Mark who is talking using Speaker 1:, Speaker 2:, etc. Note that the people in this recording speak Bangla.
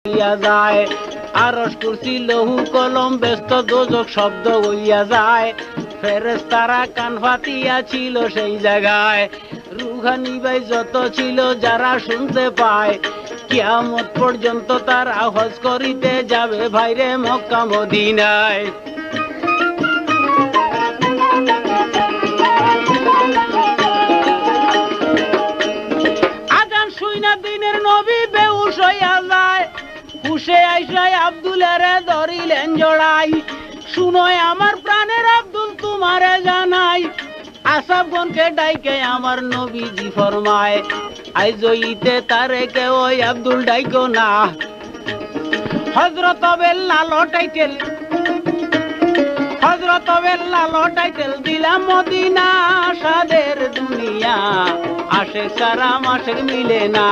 Speaker 1: হইয়া যায়, আরশ কুরসি লৌহ কলম ব্যস্ত দোজখ শব্দ হইয়া যায়। ফেরেশতারা কান পাতিয়া ছিল সেই জায়গায়, রুহানি ভাই যত ছিল যারা শুনতে পায়, কিয়ামত পর্যন্ত তারা হজ করিতে যাবে ভাইরে মক্কা মদিনায়। আজান শুইনা দিনের নবী বেহুশ হইয়া যায়, হুশে আইসায় আব্দুলেরে ধরিলেন জড়াই। শুনোয় আমার প্রাণের আব্দুল তোমারে জানাই, আসাবগণকে ডাইকে আমার নবীজি ফরমায়, আইজ ইতে তারে কেউ আব্দুল ডাইকো না। হযরত বেল্লাল টাইটেল, হযরত বেল্লাল টাইটেল দিলাম মদিনা, সাদের দুনিয়া আশেক সারা মাসের মিলে না।